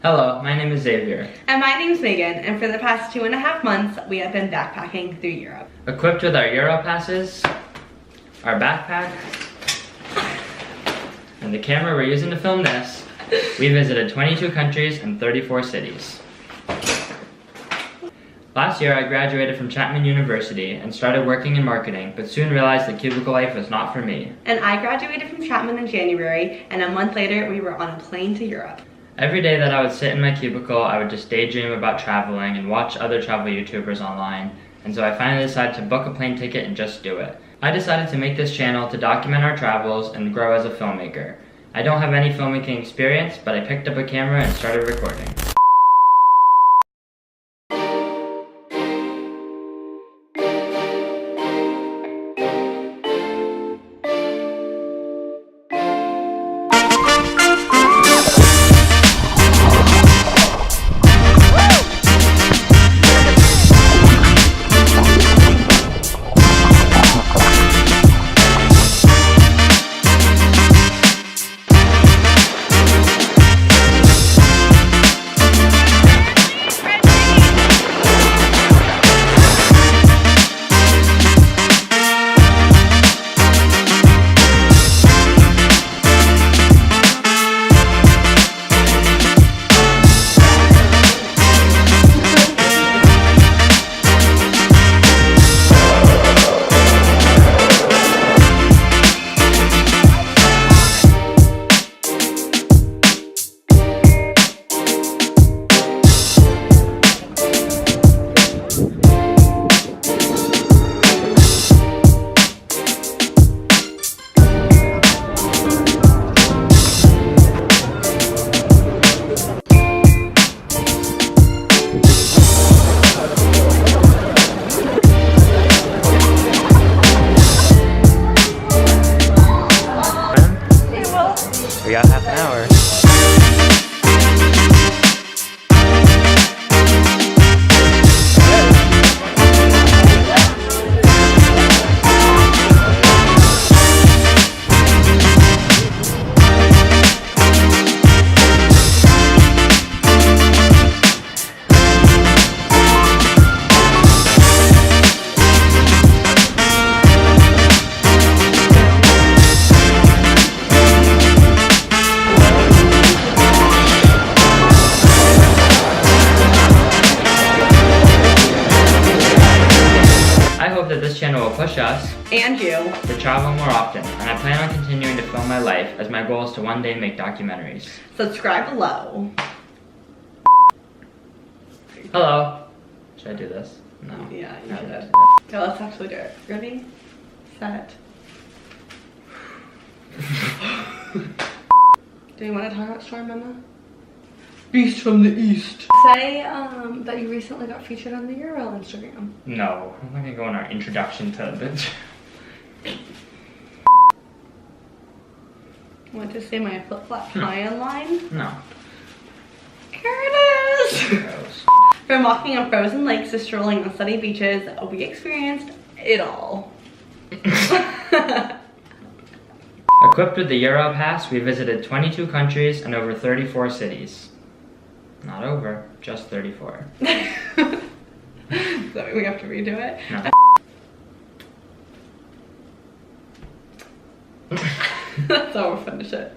Hello, my name is Xavier. And my name's Megan, and for the past 2.5 months, we have been backpacking through Europe. Equipped with our Euro passes, our backpack, and the camera we're using to film this, we visited 22 countries and 34 cities. Last year, I graduated from Chapman University and started working in marketing, but soon realized that cubicle life was not for me. And I graduated from Chapman in January, and a month later, we were on a plane to Europe. Every day that I would sit in my cubicle, I would just daydream about traveling and watch other travel YouTubers online, and so I finally decided to book a plane ticket and just do it. I decided to make this channel to document our travels and grow as a filmmaker. I don't have any filmmaking experience, but I picked up a camera and started recording. We got half an hour. I hope that this channel will push us And you. to travel more often, and I plan on continuing to film my life as my goal is to one day make documentaries. Subscribe below. Hello. Should I do this? No. Yeah, you No, should. that's- Okay, let's actually do it. Ready? Set. Do you want to talk about Storm Emma? Beast from the East. Say that you recently got featured on the Euro Instagram. No, I'm not gonna go on our introduction to bitch. Want to say my flip-flop tie-in line? No. Here it is! Gross. From walking on frozen lakes to strolling on sunny beaches, we experienced it all. Equipped with the Euro Pass, we visited 22 countries and over 34 cities. Not over, just 34. So we have to redo it? No. That's how we'll finish it.